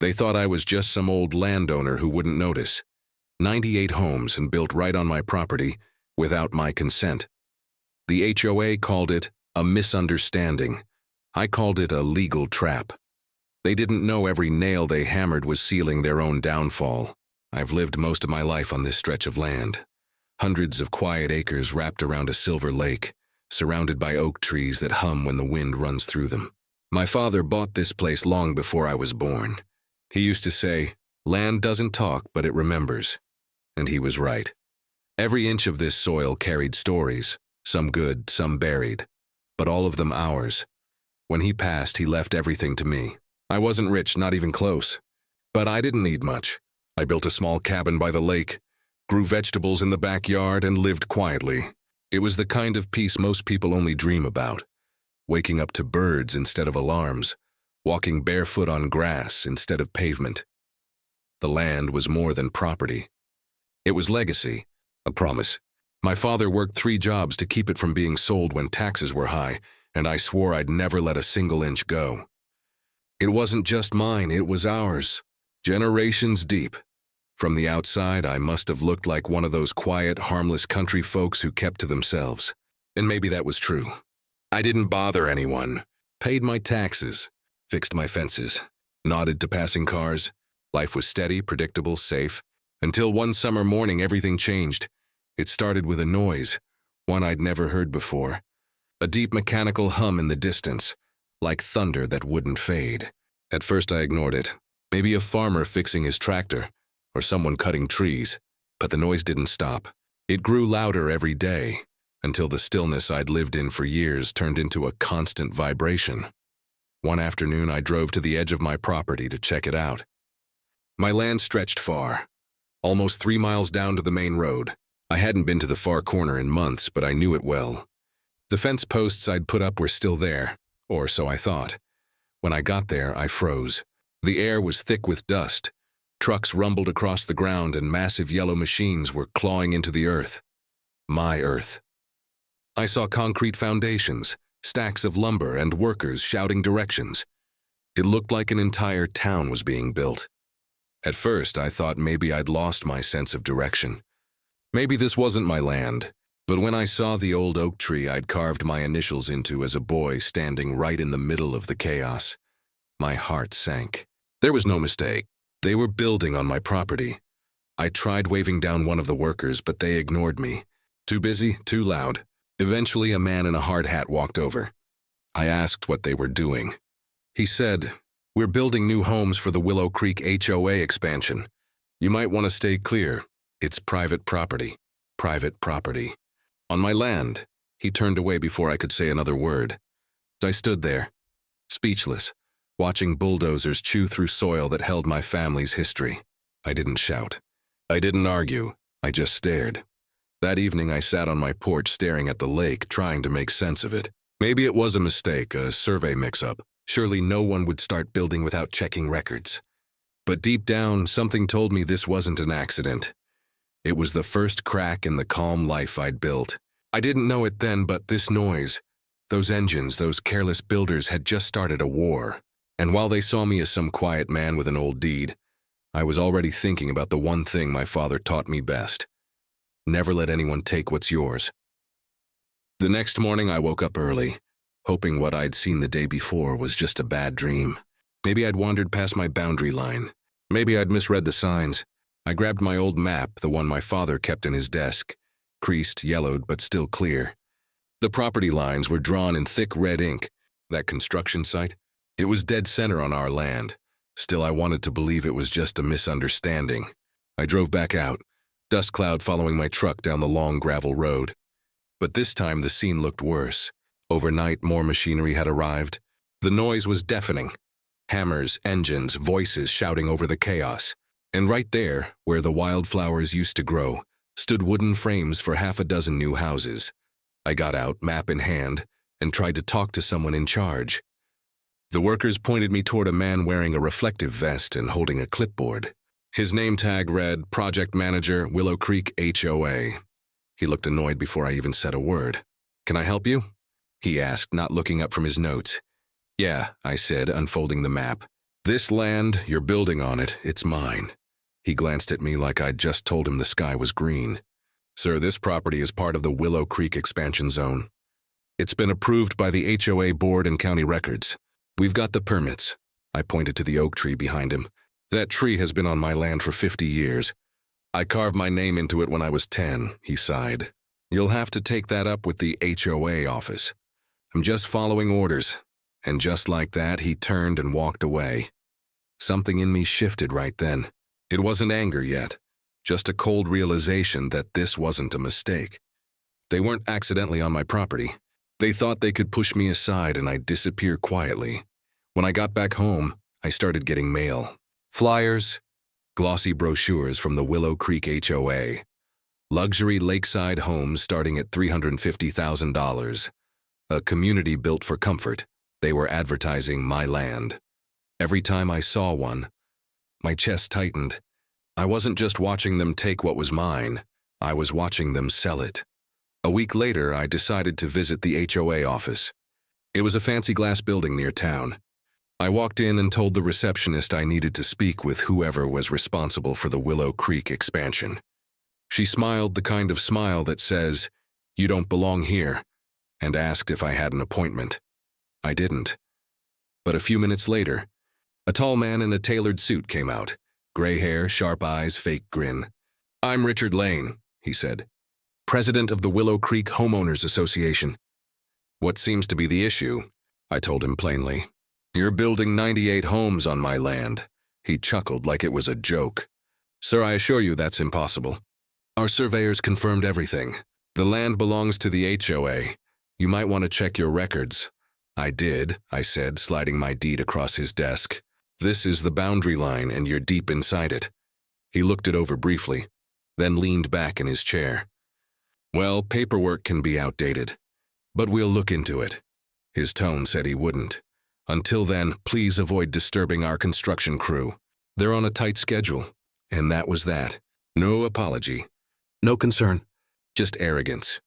They thought I was just some old landowner who wouldn't notice. 98 homes and built right on my property without my consent. The HOA called it a misunderstanding. I called it a legal trap. They didn't know every nail they hammered was sealing their own downfall. I've lived most of my life on this stretch of land. Hundreds of quiet acres wrapped around a silver lake, surrounded by oak trees that hum when the wind runs through them. My father bought this place long before I was born. He used to say, "Land doesn't talk, but it remembers." And he was right. Every inch of this soil carried stories, some good, some buried, but all of them ours. When he passed, he left everything to me. I wasn't rich, not even close, but I didn't need much. I built a small cabin by the lake, grew vegetables in the backyard, and lived quietly. It was the kind of peace most people only dream about. Waking up to birds instead of alarms, walking barefoot on grass instead of pavement. The land was more than property. It was legacy, a promise. My father worked 3 jobs to keep it from being sold when taxes were high, and I swore I'd never let a single inch go. It wasn't just mine, it was ours, generations deep. From the outside, I must have looked like one of those quiet, harmless country folks who kept to themselves. And maybe that was true. I didn't bother anyone, paid my taxes, fixed my fences, nodded to passing cars. Life was steady, predictable, safe, until one summer morning everything changed. It started with a noise, one I'd never heard before. A deep mechanical hum in the distance, like thunder that wouldn't fade. At first I ignored it. Maybe a farmer fixing his tractor, or someone cutting trees, but the noise didn't stop. It grew louder every day, until the stillness I'd lived in for years turned into a constant vibration. One afternoon I drove to the edge of my property to check it out. My land stretched far, almost 3 miles down to the main road. I hadn't been to the far corner in months, but I knew it well. The fence posts I'd put up were still there, or so I thought. When I got there, I froze. The air was thick with dust. Trucks rumbled across the ground and massive yellow machines were clawing into the earth. My earth. I saw concrete foundations, stacks of lumber, and workers shouting directions. It looked like an entire town was being built. At first, I thought maybe I'd lost my sense of direction. Maybe this wasn't my land, but when I saw the old oak tree I'd carved my initials into as a boy standing right in the middle of the chaos, my heart sank. There was no mistake. They were building on my property. I tried waving down one of the workers, but they ignored me. Too busy, too loud. Eventually, a man in a hard hat walked over. I asked what they were doing. He said, "We're building new homes for the Willow Creek HOA expansion. You might want to stay clear. It's private property. Private property. On my land." He turned away before I could say another word. I stood there, speechless, watching bulldozers chew through soil that held my family's history. I didn't shout. I didn't argue. I just stared. That evening I sat on my porch staring at the lake, trying to make sense of it. Maybe it was a mistake, a survey mix-up. Surely no one would start building without checking records. But deep down, something told me this wasn't an accident. It was the first crack in the calm life I'd built. I didn't know it then, but this noise, those engines, those careless builders had just started a war. And while they saw me as some quiet man with an old deed, I was already thinking about the one thing my father taught me best. Never let anyone take what's yours. The next morning I woke up early, hoping what I'd seen the day before was just a bad dream. Maybe I'd wandered past my boundary line. Maybe I'd misread the signs. I grabbed my old map, the one my father kept in his desk, creased, yellowed, but still clear. The property lines were drawn in thick red ink. That construction site? It was dead center on our land. Still, I wanted to believe it was just a misunderstanding. I drove back out, dust cloud following my truck down the long gravel road. But this time the scene looked worse. Overnight, more machinery had arrived. The noise was deafening. Hammers, engines, voices shouting over the chaos. And right there, where the wildflowers used to grow, stood wooden frames for 6 new houses. I got out, map in hand, and tried to talk to someone in charge. The workers pointed me toward a man wearing a reflective vest and holding a clipboard. His name tag read, Project Manager, Willow Creek HOA. He looked annoyed before I even said a word. "Can I help you?" he asked, not looking up from his notes. "Yeah," I said, unfolding the map. "This land, you're building on it, it's mine." He glanced at me like I'd just told him the sky was green. "Sir, this property is part of the Willow Creek expansion zone. It's been approved by the HOA board and county records. We've got the permits." I pointed to the oak tree behind him. "That tree has been on my land for 50 years. I carved my name into it when I was 10, he sighed. "You'll have to take that up with the HOA office. I'm just following orders." And just like that, he turned and walked away. Something in me shifted right then. It wasn't anger yet, just a cold realization that this wasn't a mistake. They weren't accidentally on my property. They thought they could push me aside and I'd disappear quietly. When I got back home, I started getting mail. Flyers, glossy brochures from the Willow Creek HOA. Luxury lakeside homes starting at $350,000. A community built for comfort. They were advertising my land. Every time I saw one, my chest tightened. I wasn't just watching them take what was mine, I was watching them sell it. A week later, I decided to visit the HOA office. It was a fancy glass building near town. I walked in and told the receptionist I needed to speak with whoever was responsible for the Willow Creek expansion. She smiled the kind of smile that says, "You don't belong here," and asked if I had an appointment. I didn't. But a few minutes later, a tall man in a tailored suit came out. Gray hair, sharp eyes, fake grin. "I'm Richard Lane," he said, "president of the Willow Creek Homeowners Association." "What seems to be the issue?" I told him plainly. "You're building 98 homes on my land." He chuckled like it was a joke. "Sir, I assure you that's impossible. Our surveyors confirmed everything. The land belongs to the HOA. You might want to check your records." "I did," I said, sliding my deed across his desk. "This is the boundary line, and you're deep inside it." He looked it over briefly, then leaned back in his chair. "Well, paperwork can be outdated, but we'll look into it." His tone said he wouldn't. "Until then, please avoid disturbing our construction crew. They're on a tight schedule." And that was that. No apology. No concern. Just arrogance.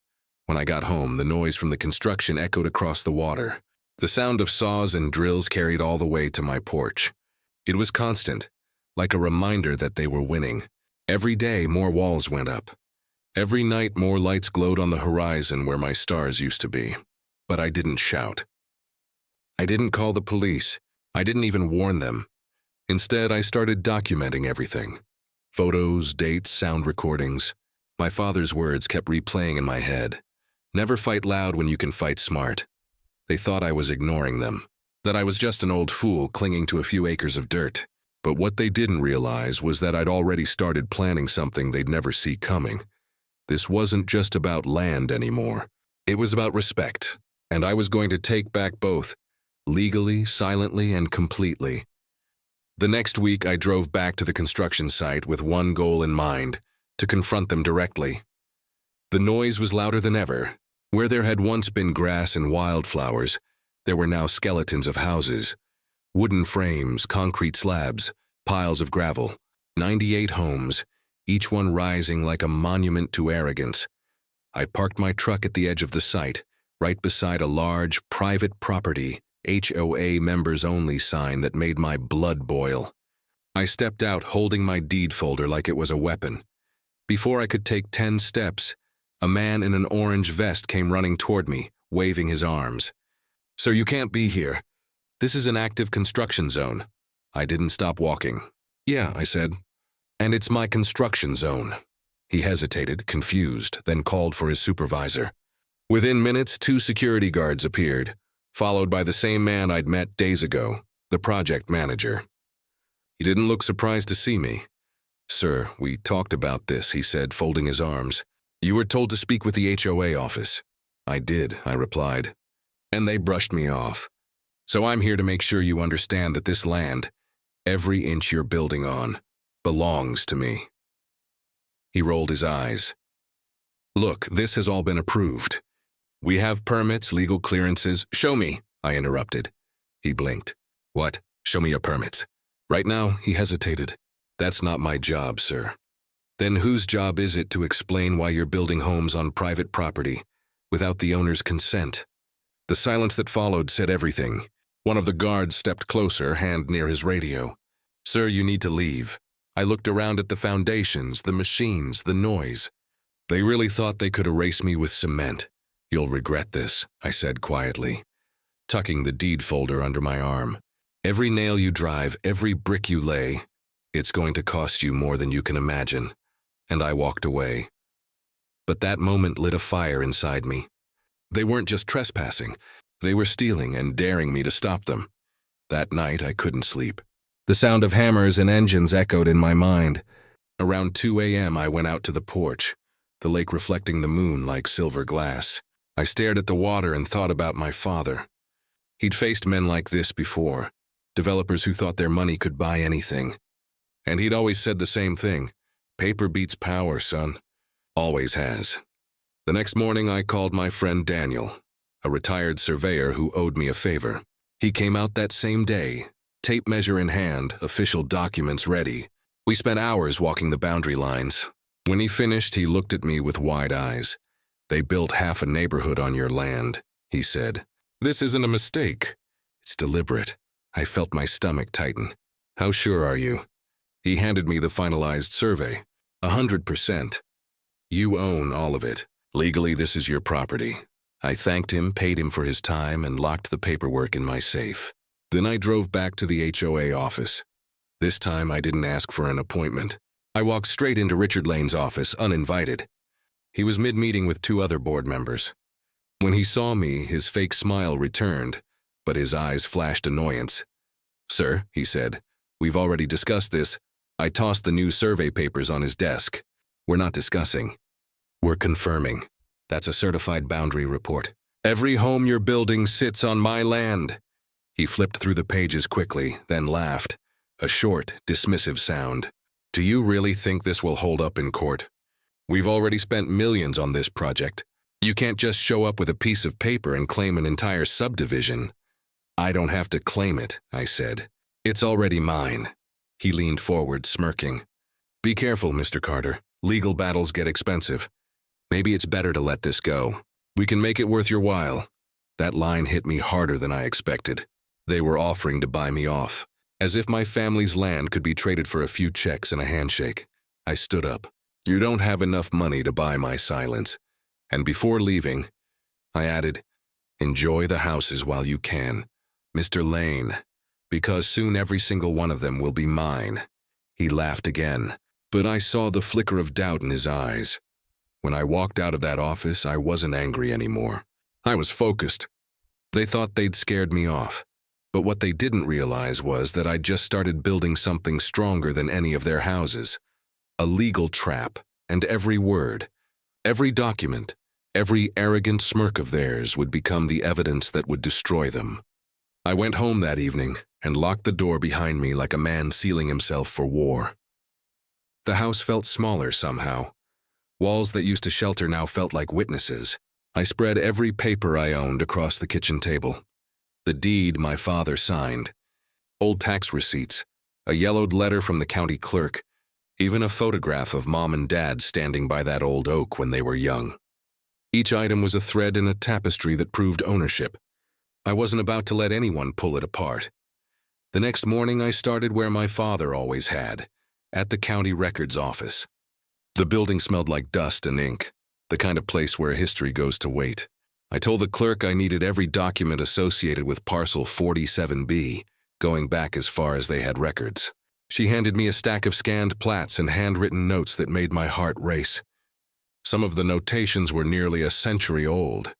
When I got home, the noise from the construction echoed across the water. The sound of saws and drills carried all the way to my porch. It was constant, like a reminder that they were winning. Every day, more walls went up. Every night, more lights glowed on the horizon where my stars used to be. But I didn't shout. I didn't call the police. I didn't even warn them. Instead, I started documenting everything. Photos, dates, sound recordings. My father's words kept replaying in my head. Never fight loud when you can fight smart. They thought I was ignoring them, that I was just an old fool clinging to a few acres of dirt. But what they didn't realize was that I'd already started planning something they'd never see coming. This wasn't just about land anymore. It was about respect, and I was going to take back both, legally, silently, and completely. The next week, I drove back to the construction site with one goal in mind, to confront them directly. The noise was louder than ever. Where there had once been grass and wildflowers, there were now skeletons of houses, wooden frames, concrete slabs, piles of gravel, 98 homes, each one rising like a monument to arrogance. I parked my truck at the edge of the site, right beside a large, private property, HOA members-only sign that made my blood boil. I stepped out holding my deed folder like it was a weapon. Before I could take 10 steps, a man in an orange vest came running toward me, waving his arms. "Sir, you can't be here. This is an active construction zone." I didn't stop walking. "Yeah," I said. "And it's my construction zone." He hesitated, confused, then called for his supervisor. Within minutes, 2 security guards appeared, followed by the same man I'd met days ago, the project manager. He didn't look surprised to see me. "Sir, we talked about this," he said, folding his arms. "You were told to speak with the HOA office." "I did," I replied. "And they brushed me off. So I'm here to make sure you understand that this land, every inch you're building on, belongs to me." He rolled his eyes. "Look, this has all been approved. We have permits, legal clearances." "Show me," I interrupted. He blinked. "What? Show me your permits." Right now, he hesitated. "That's not my job, sir." "Then whose job is it to explain why you're building homes on private property without the owner's consent?" The silence that followed said everything. One of the guards stepped closer, hand near his radio. "Sir, you need to leave." I looked around at the foundations, the machines, the noise. They really thought they could erase me with cement. "You'll regret this," I said quietly, tucking the deed folder under my arm. "Every nail you drive, every brick you lay, it's going to cost you more than you can imagine." And I walked away. But that moment lit a fire inside me. They weren't just trespassing. They were stealing and daring me to stop them. That night, I couldn't sleep. The sound of hammers and engines echoed in my mind. Around 2 a.m., I went out to the porch, the lake reflecting the moon like silver glass. I stared at the water and thought about my father. He'd faced men like this before, developers who thought their money could buy anything. And he'd always said the same thing: "Paper beats power, son." Always has. The next morning, I called my friend Daniel, a retired surveyor who owed me a favor. He came out that same day, tape measure in hand, official documents ready. We spent hours walking the boundary lines. When he finished, he looked at me with wide eyes. "They built half a neighborhood on your land," he said. "This isn't a mistake. It's deliberate." I felt my stomach tighten. "How sure are you?" He handed me the finalized survey. 100%. "You own all of it. Legally, this is your property." I thanked him, paid him for his time, and locked the paperwork in my safe. Then I drove back to the HOA office. This time, I didn't ask for an appointment. I walked straight into Richard Lane's office, uninvited. He was mid-meeting with 2 other board members. When he saw me, his fake smile returned, but his eyes flashed annoyance. "Sir," he said, "we've already discussed this." I tossed the new survey papers on his desk. "We're not discussing. We're confirming. That's a certified boundary report. Every home you're building sits on my land." He flipped through the pages quickly, then laughed, a short, dismissive sound. "Do you really think this will hold up in court? We've already spent millions on this project. You can't just show up with a piece of paper and claim an entire subdivision." "I don't have to claim it," I said. "It's already mine." He leaned forward, smirking. "Be careful, Mr. Carter. Legal battles get expensive. Maybe it's better to let this go. We can make it worth your while." That line hit me harder than I expected. They were offering to buy me off, as if my family's land could be traded for a few checks and a handshake. I stood up. "You don't have enough money to buy my silence." And before leaving, I added, "Enjoy the houses while you can, Mr. Lane, because soon every single one of them will be mine." He laughed again, but I saw the flicker of doubt in his eyes. When I walked out of that office, I wasn't angry anymore. I was focused. They thought they'd scared me off, but what they didn't realize was that I'd just started building something stronger than any of their houses. A legal trap, and every word, every document, every arrogant smirk of theirs would become the evidence that would destroy them. I went home that evening and locked the door behind me like a man sealing himself for war. The house felt smaller somehow. Walls that used to shelter now felt like witnesses. I spread every paper I owned across the kitchen table. The deed my father signed, old tax receipts, a yellowed letter from the county clerk, even a photograph of Mom and Dad standing by that old oak when they were young. Each item was a thread in a tapestry that proved ownership. I wasn't about to let anyone pull it apart. The next morning, I started where my father always had, at the county records office. The building smelled like dust and ink, the kind of place where history goes to wait. I told the clerk I needed every document associated with parcel 47B, going back as far as they had records. She handed me a stack of scanned plats and handwritten notes that made my heart race. Some of the notations were nearly a century old.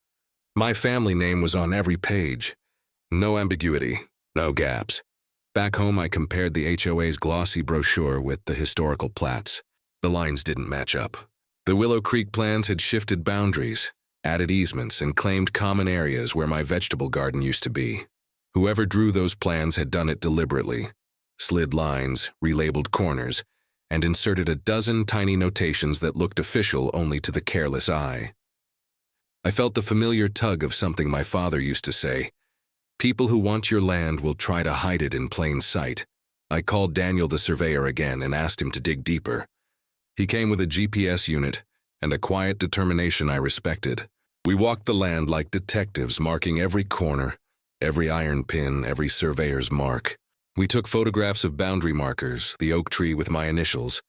My family name was on every page. No ambiguity, no gaps. Back home, I compared the HOA's glossy brochure with the historical plats. The lines didn't match up. The Willow Creek plans had shifted boundaries, added easements, and claimed common areas where my vegetable garden used to be. Whoever drew those plans had done it deliberately, slid lines, relabeled corners, and inserted a dozen tiny notations that looked official only to the careless eye. I felt the familiar tug of something my father used to say: "People who want your land will try to hide it in plain sight." I called Daniel the surveyor again and asked him to dig deeper. He came with a GPS unit and a quiet determination I respected. We walked the land like detectives, marking every corner, Every iron pin, every surveyor's mark. We took photographs of boundary markers, the oak tree with my initials,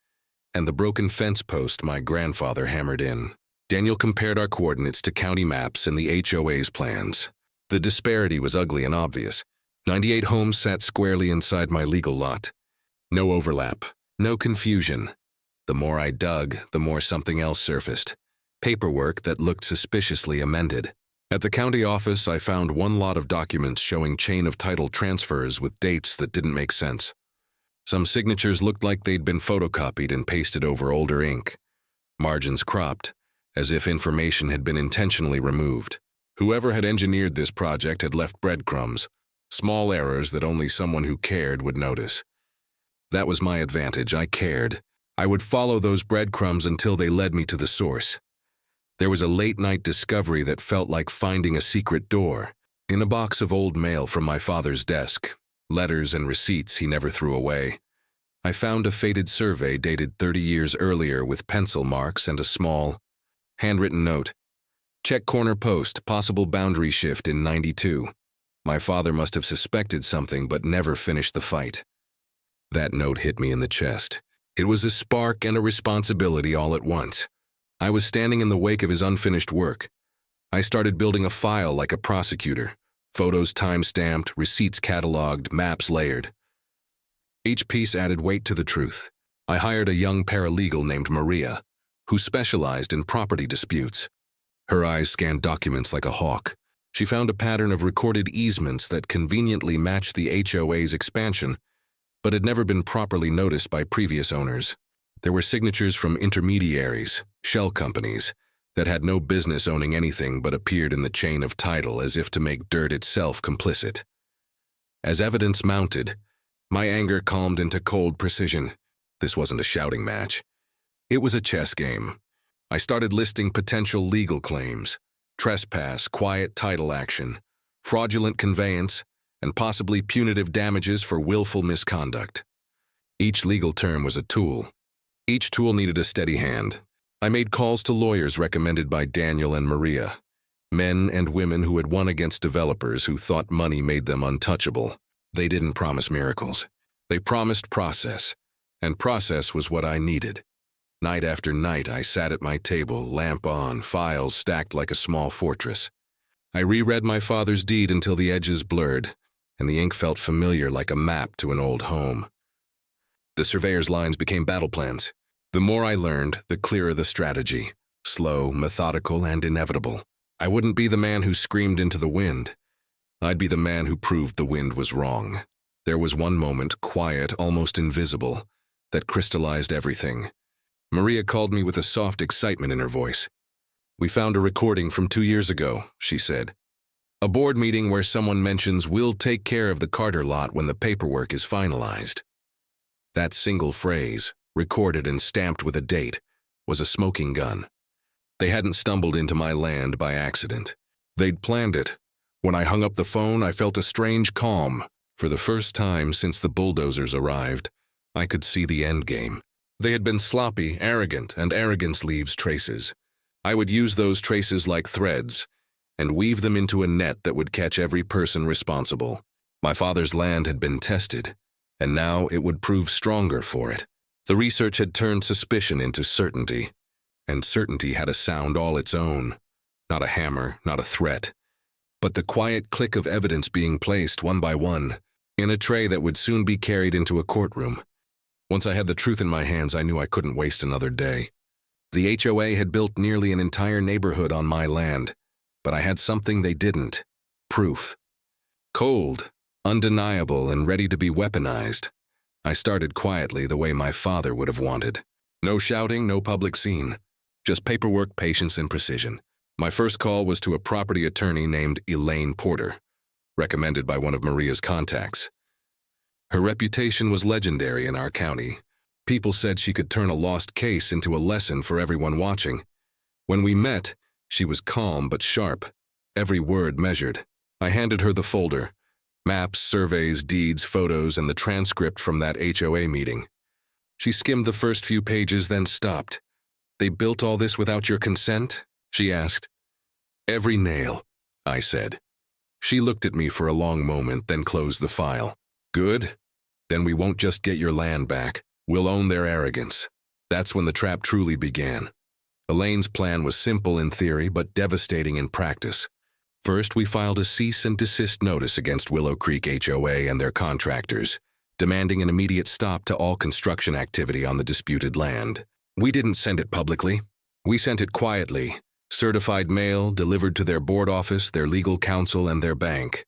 and the broken fence post my grandfather hammered in. Daniel compared our coordinates to county maps and the HOA's plans. The disparity was ugly and obvious. 98 homes sat squarely inside my legal lot. No overlap, no confusion. The more I dug, the more something else surfaced. Paperwork that looked suspiciously amended. At the county office, I found one lot of documents showing chain of title transfers with dates that didn't make sense. Some signatures looked like they'd been photocopied and pasted over older ink. Margins cropped, as if information had been intentionally removed. Whoever had engineered this project had left breadcrumbs, small errors that only someone who cared would notice. That was my advantage. I cared. I would follow those breadcrumbs until they led me to the source. There was a late-night discovery that felt like finding a secret door. In a box of old mail from my father's desk, letters and receipts he never threw away, I found a faded survey dated 30 years earlier with pencil marks and a small, handwritten note. Check corner post, possible boundary shift in 92. My father must have suspected something but never finished the fight. That note hit me in the chest. It was a spark and a responsibility all at once. I was standing in the wake of his unfinished work. I started building a file like a prosecutor. Photos time-stamped, receipts cataloged, maps layered. Each piece added weight to the truth. I hired a young paralegal named Maria, who specialized in property disputes. Her eyes scanned documents like a hawk. She found a pattern of recorded easements that conveniently matched the HOA's expansion, but had never been properly noticed by previous owners. There were signatures from intermediaries, shell companies, that had no business owning anything but appeared in the chain of title as if to make dirt itself complicit. As evidence mounted, my anger calmed into cold precision. This wasn't a shouting match. It was a chess game. I started listing potential legal claims: trespass, quiet title action, fraudulent conveyance, and possibly punitive damages for willful misconduct. Each legal term was a tool. Each tool needed a steady hand. I made calls to lawyers recommended by Daniel and Maria, men and women who had won against developers who thought money made them untouchable. They didn't promise miracles. They promised process, and process was what I needed. Night after night, I sat at my table, lamp on, files stacked like a small fortress. I reread my father's deed until the edges blurred, and the ink felt familiar like a map to an old home. The surveyor's lines became battle plans. The more I learned, the clearer the strategy. Slow, methodical, and inevitable. I wouldn't be the man who screamed into the wind. I'd be the man who proved the wind was wrong. There was one moment, quiet, almost invisible, that crystallized everything. Maria called me with a soft excitement in her voice. "We found a recording from 2 years ago," she said. "A board meeting where someone mentions we'll take care of the Carter lot when the paperwork is finalized." That single phrase, recorded and stamped with a date, was a smoking gun. They hadn't stumbled into my land by accident. They'd planned it. When I hung up the phone, I felt a strange calm. For the first time since the bulldozers arrived, I could see the end game. They had been sloppy, arrogant, and arrogance leaves traces. I would use those traces like threads and weave them into a net that would catch every person responsible. My father's land had been tested, and now it would prove stronger for it. The research had turned suspicion into certainty, and certainty had a sound all its own. Not a hammer, not a threat, but the quiet click of evidence being placed one by one in a tray that would soon be carried into a courtroom. Once I had the truth in my hands, I knew I couldn't waste another day. The HOA had built nearly an entire neighborhood on my land, but I had something they didn't: proof. Cold, undeniable, and ready to be weaponized. I started quietly, the way my father would have wanted. No shouting, no public scene. Just paperwork, patience, and precision. My first call was to a property attorney named Elaine Porter, recommended by one of Maria's contacts. Her reputation was legendary in our county. People said she could turn a lost case into a lesson for everyone watching. When we met, she was calm but sharp, every word measured. I handed her the folder: maps, surveys, deeds, photos, and the transcript from that HOA meeting. She skimmed the first few pages, then stopped. "They built all this without your consent?" she asked. "Every nail," I said. She looked at me for a long moment, then closed the file. Good? Then we won't just get your land back. We'll own their arrogance. That's when the trap truly began. Elaine's plan was simple in theory, but devastating in practice. First, we filed a cease and desist notice against Willow Creek HOA and their contractors, demanding an immediate stop to all construction activity on the disputed land. We didn't send it publicly. We sent it quietly, certified mail delivered to their board office, their legal counsel, and their bank.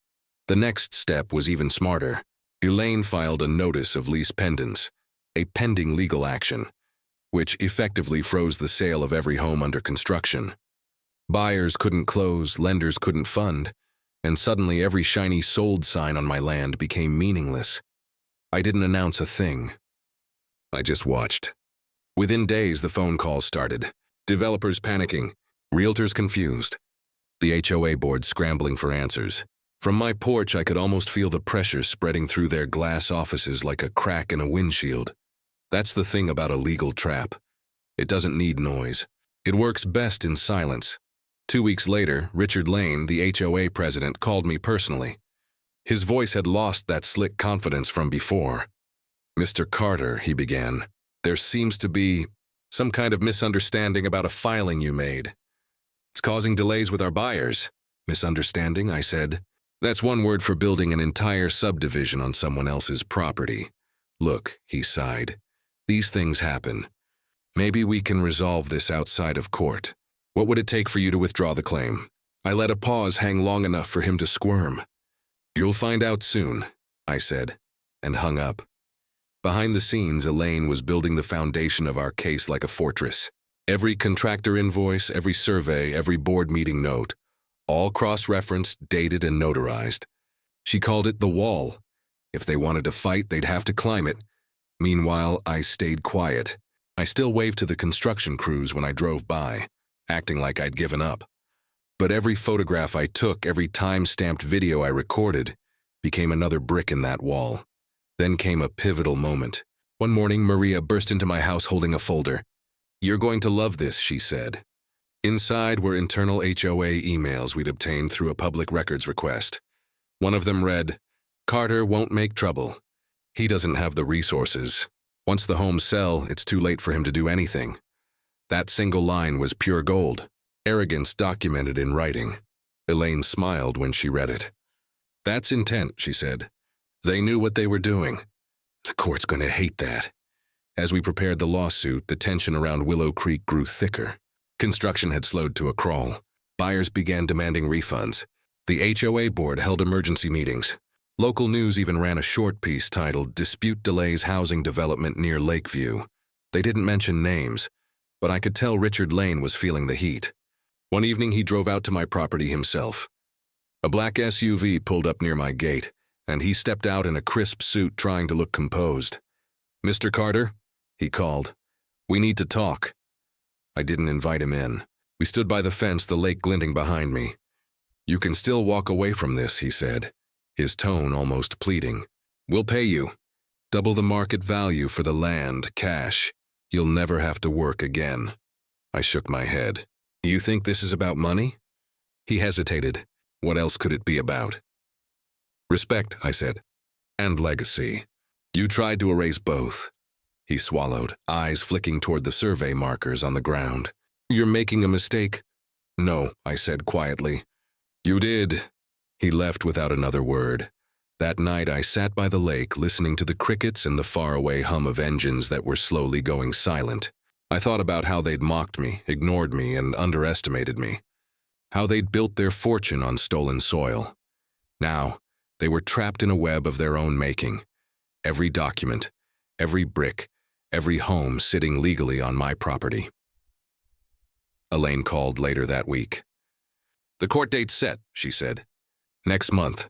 The next step was even smarter. Elaine filed a notice of lease pendens, a pending legal action, which effectively froze the sale of every home under construction. Buyers couldn't close, lenders couldn't fund, and suddenly every shiny sold sign on my land became meaningless. I didn't announce a thing. I just watched. Within days, the phone calls started. Developers panicking, realtors confused, the HOA board scrambling for answers. From my porch, I could almost feel the pressure spreading through their glass offices like a crack in a windshield. That's the thing about a legal trap. It doesn't need noise. It works best in silence. 2 weeks later, Richard Lane, the HOA president, called me personally. His voice had lost that slick confidence from before. "Mr. Carter," he began, "there seems to be some kind of misunderstanding about a filing you made. It's causing delays with our buyers." "Misunderstanding?" I said. "That's one word for building an entire subdivision on someone else's property." "Look," he sighed, "these things happen. Maybe we can resolve this outside of court. What would it take for you to withdraw the claim?" I let a pause hang long enough for him to squirm. "You'll find out soon," I said, and hung up. Behind the scenes, Elaine was building the foundation of our case like a fortress. Every contractor invoice, every survey, every board meeting note, all cross-referenced, dated, and notarized. She called it the wall. If they wanted to fight, they'd have to climb it. Meanwhile, I stayed quiet. I still waved to the construction crews when I drove by, acting like I'd given up. But every photograph I took, every time-stamped video I recorded, became another brick in that wall. Then came a pivotal moment. One morning, Maria burst into my house holding a folder. "You're going to love this," she said. Inside were internal HOA emails we'd obtained through a public records request. One of them read, "Carter won't make trouble. He doesn't have the resources. Once the homes sell, it's too late for him to do anything." That single line was pure gold, arrogance documented in writing. Elaine smiled when she read it. "That's intent," she said. "They knew what they were doing. The court's going to hate that." As we prepared the lawsuit, the tension around Willow Creek grew thicker. Construction had slowed to a crawl. Buyers began demanding refunds. The HOA board held emergency meetings. Local news even ran a short piece titled "Dispute Delays Housing Development Near Lakeview." They didn't mention names, but I could tell Richard Lane was feeling the heat. One evening, he drove out to my property himself. A black SUV pulled up near my gate, and he stepped out in a crisp suit trying to look composed. "Mr. Carter," he called, "we need to talk." I didn't invite him in. We stood by the fence, the lake glinting behind me. "You can still walk away from this," he said, his tone almost pleading. "We'll pay you. Double the market value for the land, cash. You'll never have to work again." I shook my head. "You think this is about money?" He hesitated. What else could it be about? "Respect," I said, "and legacy. You tried to erase both." He swallowed, eyes flicking toward the survey markers on the ground. "You're making a mistake." "No," I said quietly. "You did." He left without another word. That night I sat by the lake listening to the crickets and the faraway hum of engines that were slowly going silent. I thought about how they'd mocked me, ignored me, and underestimated me. How they'd built their fortune on stolen soil. Now, they were trapped in a web of their own making. Every document, every brick, every home sitting legally on my property. Elaine called later that week. "The court date's set," she said. "Next month."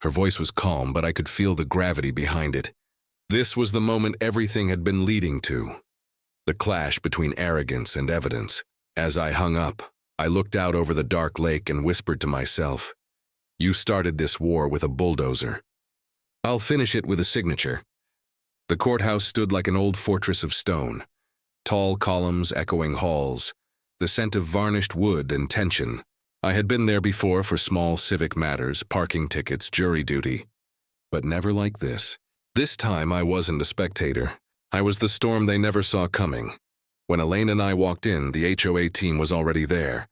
Her voice was calm, but I could feel the gravity behind it. This was the moment everything had been leading to. The clash between arrogance and evidence. As I hung up, I looked out over the dark lake and whispered to myself, "You started this war with a bulldozer. I'll finish it with a signature." The courthouse stood like an old fortress of stone. Tall columns, echoing halls, the scent of varnished wood and tension. I had been there before for small civic matters, parking tickets, jury duty. But never like this. This time I wasn't a spectator. I was the storm they never saw coming. When Elaine and I walked in, the HOA team was already there.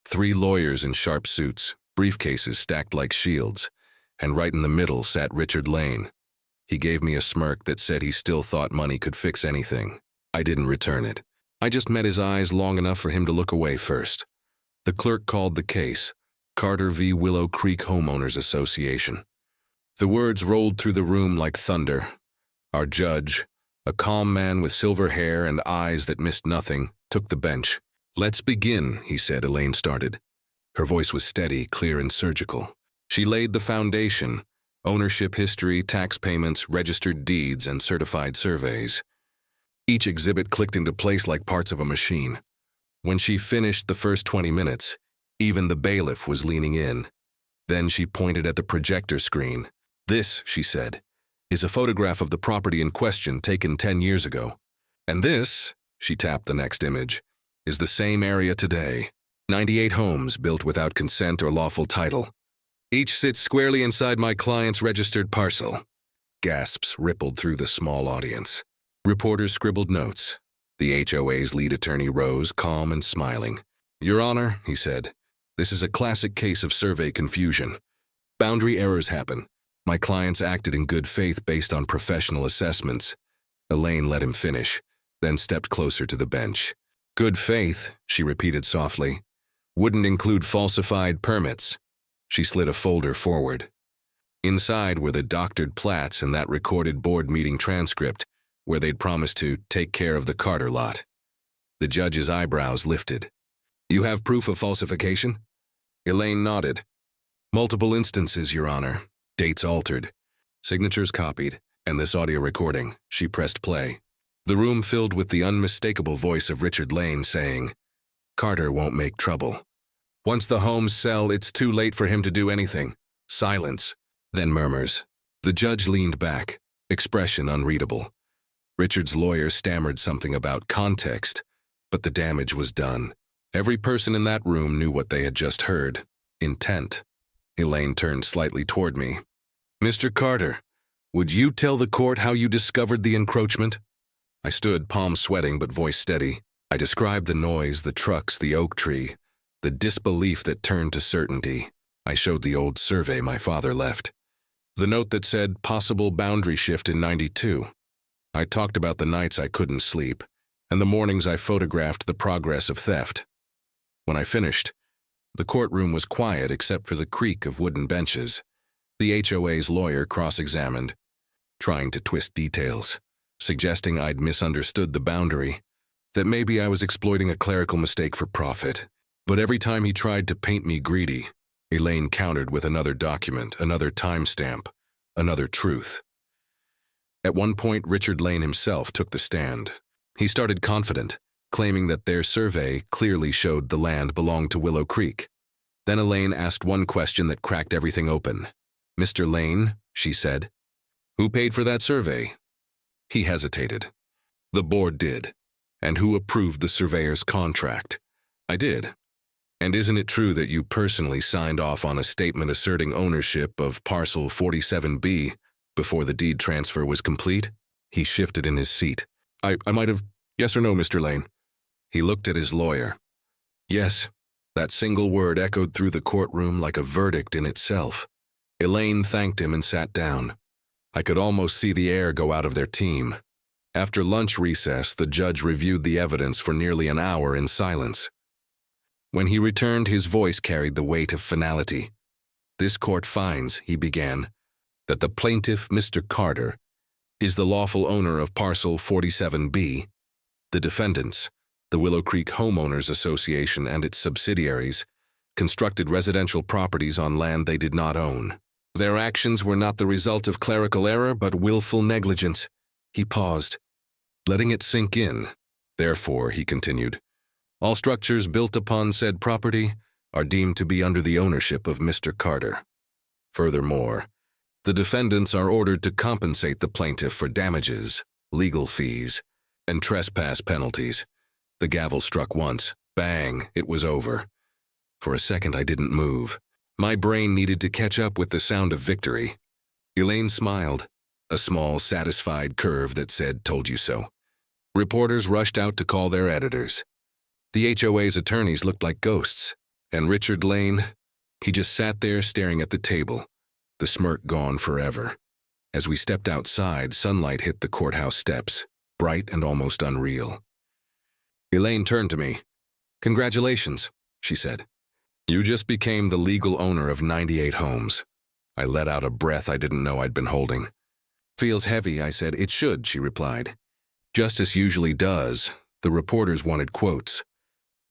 3 lawyers in sharp suits, briefcases stacked like shields, and right in the middle sat Richard Lane. He gave me a smirk that said he still thought money could fix anything. I didn't return it. I just met his eyes long enough for him to look away first. The clerk called the case, Carter v. Willow Creek Homeowners Association. The words rolled through the room like thunder. Our judge, a calm man with silver hair and eyes that missed nothing, took the bench. "Let's begin," he said. Elaine started. Her voice was steady, clear, and surgical. She laid the foundation: ownership history, tax payments, registered deeds, and certified surveys. Each exhibit clicked into place like parts of a machine. When she finished the first 20 minutes, even the bailiff was leaning in. Then she pointed at the projector screen. "This," she said, "is a photograph of the property in question taken 10 years ago. And this," she tapped the next image, "is the same area today. 98 homes built without consent or lawful title. Each sits squarely inside my client's registered parcel." Gasps rippled through the small audience. Reporters scribbled notes. The HOA's lead attorney rose, calm and smiling. "Your Honor," he said, "this is a classic case of survey confusion. Boundary errors happen. My clients acted in good faith based on professional assessments." Elaine let him finish, then stepped closer to the bench. "Good faith," she repeated softly, "wouldn't include falsified permits." She slid a folder forward. Inside were the doctored plats and that recorded board meeting transcript where they'd promised to take care of the Carter lot. The judge's eyebrows lifted. "You have proof of falsification?" Elaine nodded. "Multiple instances, Your Honor. Dates altered. Signatures copied, and this audio recording." She pressed play. The room filled with the unmistakable voice of Richard Lane saying, "Carter won't make trouble. Once the homes sell, it's too late for him to do anything." Silence. Then murmurs. The judge leaned back, expression unreadable. Richard's lawyer stammered something about context, but the damage was done. Every person in that room knew what they had just heard. Intent. Elaine turned slightly toward me. "Mr. Carter, would you tell the court how you discovered the encroachment?" I stood, palms sweating but voice steady. I described the noise, the trucks, the oak tree, the disbelief that turned to certainty. I showed the old survey my father left. The note that said possible boundary shift in '92. I talked about the nights I couldn't sleep, and the mornings I photographed the progress of theft. When I finished, the courtroom was quiet except for the creak of wooden benches. The HOA's lawyer cross-examined, trying to twist details, suggesting I'd misunderstood the boundary, that maybe I was exploiting a clerical mistake for profit. But every time he tried to paint me greedy, Elaine countered with another document, another timestamp, another truth. At one point, Richard Lane himself took the stand. He started confident, claiming that their survey clearly showed the land belonged to Willow Creek. Then Elaine asked one question that cracked everything open. "Mr. Lane," she said, "who paid for that survey?" He hesitated. "The board did." "And who approved the surveyor's contract?" "I did." "And isn't it true that you personally signed off on a statement asserting ownership of parcel 47B before the deed transfer was complete?" He shifted in his seat. I might have. Yes or no, Mr. Lane?" He looked at his lawyer. "Yes." That single word echoed through the courtroom like a verdict in itself. Elaine thanked him and sat down. I could almost see the air go out of their team. After lunch recess, the judge reviewed the evidence for nearly an hour in silence. When he returned, his voice carried the weight of finality. "This court finds," he began, "that the plaintiff, Mr. Carter, is the lawful owner of parcel 47B. The defendants, the Willow Creek Homeowners Association and its subsidiaries, constructed residential properties on land they did not own. Their actions were not the result of clerical error but willful negligence." He paused, letting it sink in. "Therefore," he continued, "all structures built upon said property are deemed to be under the ownership of Mr. Carter. Furthermore, the defendants are ordered to compensate the plaintiff for damages, legal fees, and trespass penalties." The gavel struck once. Bang, it was over. For a second, I didn't move. My brain needed to catch up with the sound of victory. Elaine smiled, a small, satisfied curve that said, "Told you so." Reporters rushed out to call their editors. The HOA's attorneys looked like ghosts, and Richard Lane, he just sat there staring at the table, the smirk gone forever. As we stepped outside, sunlight hit the courthouse steps, bright and almost unreal. Elaine turned to me. "Congratulations," she said. "You just became the legal owner of 98 homes." I let out a breath I didn't know I'd been holding. "Feels heavy," I said. "It should," she replied. Justice usually does. The reporters wanted quotes.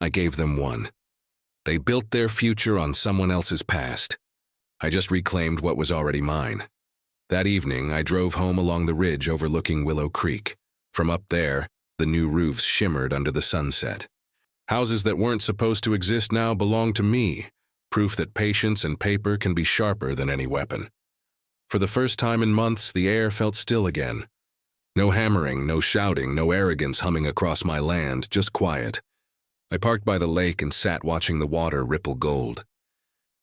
I gave them one. They built their future on someone else's past. I just reclaimed what was already mine. That evening, I drove home along the ridge overlooking Willow Creek. From up there, the new roofs shimmered under the sunset. Houses that weren't supposed to exist now belong to me, proof that patience and paper can be sharper than any weapon. For the first time in months, the air felt still again. No hammering, no shouting, no arrogance humming across my land, just quiet. I parked by the lake and sat watching the water ripple gold.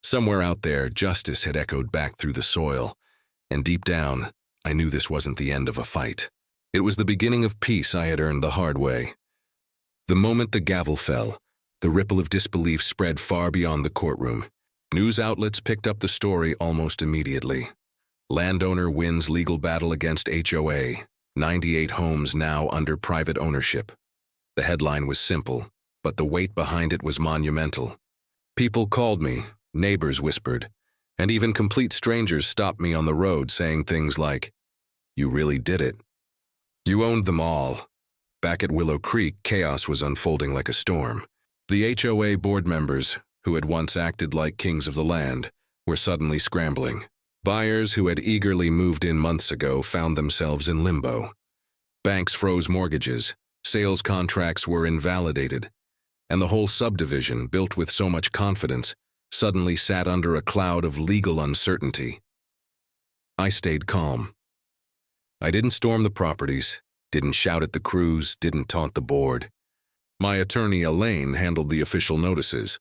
Somewhere out there, justice had echoed back through the soil, and deep down, I knew this wasn't the end of a fight. It was the beginning of peace I had earned the hard way. The moment the gavel fell, the ripple of disbelief spread far beyond the courtroom. News outlets picked up the story almost immediately. Landowner wins legal battle against HOA, 98 homes now under private ownership. The headline was simple, but the weight behind it was monumental. People called me, neighbors whispered, and even complete strangers stopped me on the road saying things like, "You really did it. You owned them all." Back at Willow Creek, chaos was unfolding like a storm. The HOA board members, who had once acted like kings of the land, were suddenly scrambling. Buyers who had eagerly moved in months ago found themselves in limbo. Banks froze mortgages, sales contracts were invalidated, and the whole subdivision, built with so much confidence, suddenly sat under a cloud of legal uncertainty. I stayed calm. I didn't storm the properties, didn't shout at the crews, didn't taunt the board. My attorney Elaine handled the official notices,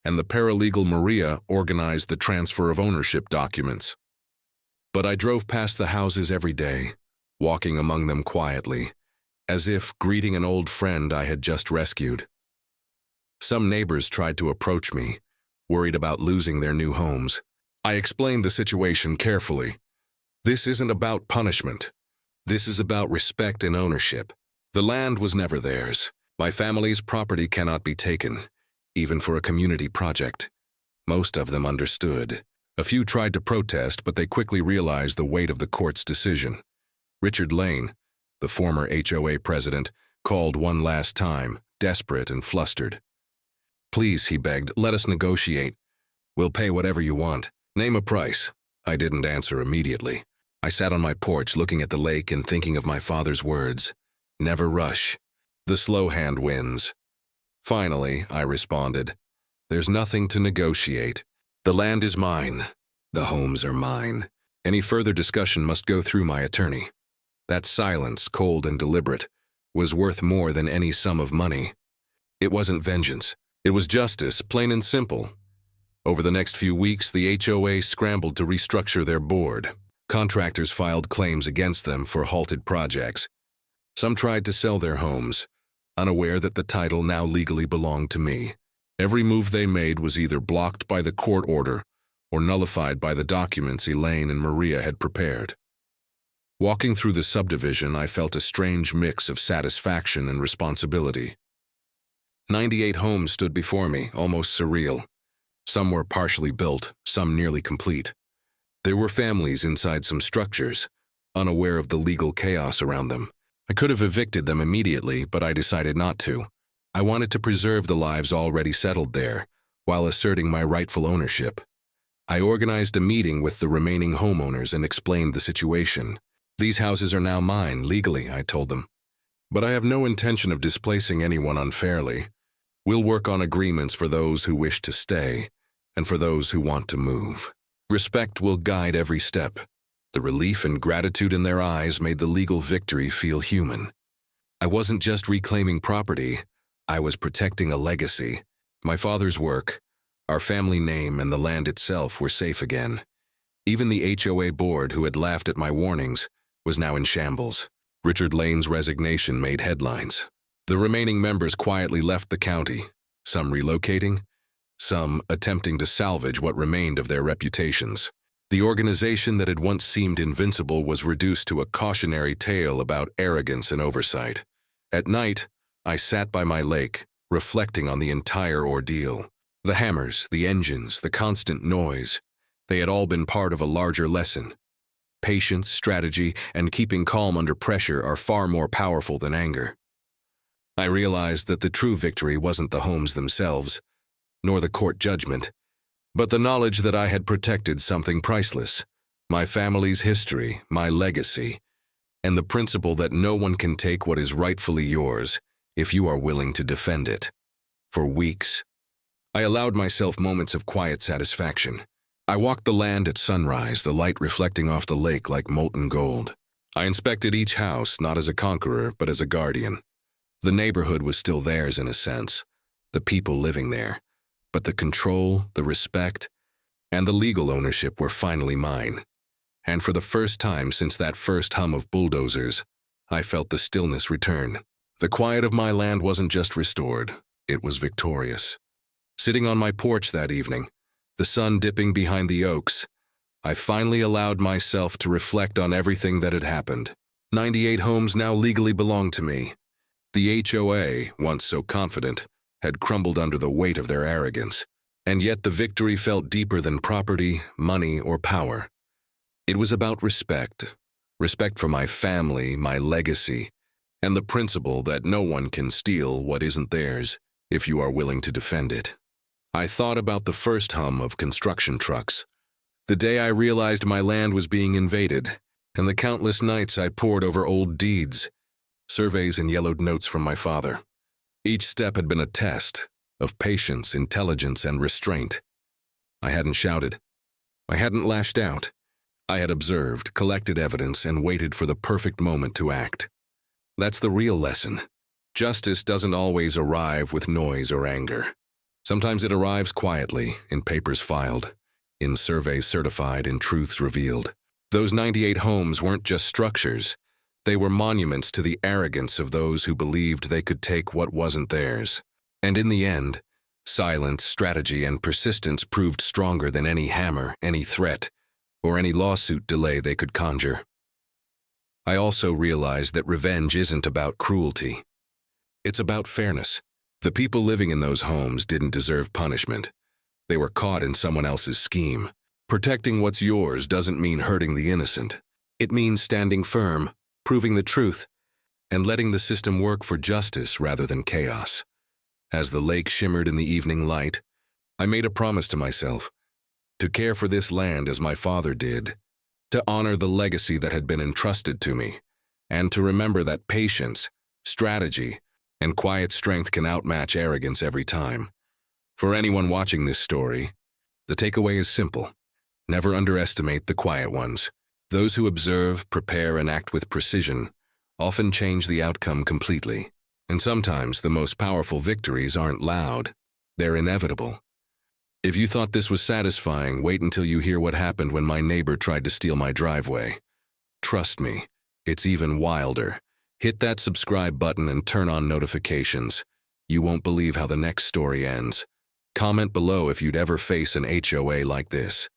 and the paralegal Maria organized the transfer of ownership documents. But I drove past the houses every day, walking among them quietly, as if greeting an old friend I had just rescued. Some neighbors tried to approach me, worried about losing their new homes. I explained the situation carefully. This isn't about punishment. This is about respect and ownership. The land was never theirs. My family's property cannot be taken, even for a community project. Most of them understood. A few tried to protest, but they quickly realized the weight of the court's decision. Richard Lane, the former HOA president, called one last time, desperate and flustered. "Please," he begged, "let us negotiate. We'll pay whatever you want. Name a price." I didn't answer immediately. I sat on my porch looking at the lake and thinking of my father's words. Never rush. The slow hand wins. Finally, I responded, "There's nothing to negotiate. The land is mine. The homes are mine. Any further discussion must go through my attorney." That silence, cold and deliberate, was worth more than any sum of money. It wasn't vengeance. It was justice, plain and simple. Over the next few weeks, the HOA scrambled to restructure their board. Contractors filed claims against them for halted projects. Some tried to sell their homes, unaware that the title now legally belonged to me. Every move they made was either blocked by the court order or nullified by the documents Elaine and Maria had prepared. Walking through the subdivision, I felt a strange mix of satisfaction and responsibility. 98 homes stood before me, almost surreal. Some were partially built, some nearly complete. There were families inside some structures, unaware of the legal chaos around them. I could have evicted them immediately, but I decided not to. I wanted to preserve the lives already settled there, while asserting my rightful ownership. I organized a meeting with the remaining homeowners and explained the situation. "These houses are now mine, legally," I told them. "But I have no intention of displacing anyone unfairly. We'll work on agreements for those who wish to stay, and for those who want to move. Respect will guide every step." The relief and gratitude in their eyes made the legal victory feel human. I wasn't just reclaiming property, I was protecting a legacy. My father's work, Our family name and the land itself were safe again. Even the HOA board, who had laughed at my warnings, was now in shambles. Richard Lane's resignation made headlines. The remaining members quietly left the county, some relocating, some attempting to salvage what remained of their reputations. The organization that had once seemed invincible was reduced to a cautionary tale about arrogance and oversight. At night, I sat by my lake, reflecting on the entire ordeal. The hammers, the engines, the constant noise, they had all been part of a larger lesson. Patience, strategy, and keeping calm under pressure are far more powerful than anger. I realized that the true victory wasn't the homes themselves, nor the court judgment, but the knowledge that I had protected something priceless, my family's history, my legacy, and the principle that no one can take what is rightfully yours if you are willing to defend it. For weeks, I allowed myself moments of quiet satisfaction. I walked the land at sunrise, the light reflecting off the lake like molten gold. I inspected each house, not as a conqueror, but as a guardian. The neighborhood was still theirs in a sense, the people living there, but the control, the respect, and the legal ownership were finally mine. And for the first time since that first hum of bulldozers, I felt the stillness return. The quiet of my land wasn't just restored, it was victorious. Sitting on my porch that evening, the sun dipping behind the oaks, I finally allowed myself to reflect on everything that had happened. 98 homes now legally belonged to me. The HOA, once so confident, had crumbled under the weight of their arrogance, and yet the victory felt deeper than property, money, or power. It was about respect. Respect for my family, my legacy, and the principle that no one can steal what isn't theirs if you are willing to defend it. I thought about the first hum of construction trucks, the day I realized my land was being invaded, and the countless nights I pored over old deeds, surveys, and yellowed notes from my father. Each step had been a test of patience, intelligence, and restraint. I hadn't shouted. I hadn't lashed out. I had observed, collected evidence, and waited for the perfect moment to act. That's the real lesson. Justice doesn't always arrive with noise or anger. Sometimes it arrives quietly, in papers filed, in surveys certified, in truths revealed. Those 98 homes weren't just structures. They were monuments to the arrogance of those who believed they could take what wasn't theirs. And in the end, silence, strategy, and persistence proved stronger than any hammer, any threat, or any lawsuit delay they could conjure. I also realized that revenge isn't about cruelty. It's about fairness. The people living in those homes didn't deserve punishment. They were caught in someone else's scheme. Protecting what's yours doesn't mean hurting the innocent. It means standing firm, proving the truth, and letting the system work for justice rather than chaos. As the lake shimmered in the evening light, I made a promise to myself to care for this land as my father did, to honor the legacy that had been entrusted to me, and to remember that patience, strategy, and quiet strength can outmatch arrogance every time. For anyone watching this story, the takeaway is simple. Never underestimate the quiet ones. Those who observe, prepare, and act with precision often change the outcome completely. And sometimes the most powerful victories aren't loud. They're inevitable. If you thought this was satisfying, wait until you hear what happened when my neighbor tried to steal my driveway. Trust me, it's even wilder. Hit that subscribe button and turn on notifications. You won't believe how the next story ends. Comment below if you'd ever face an HOA like this.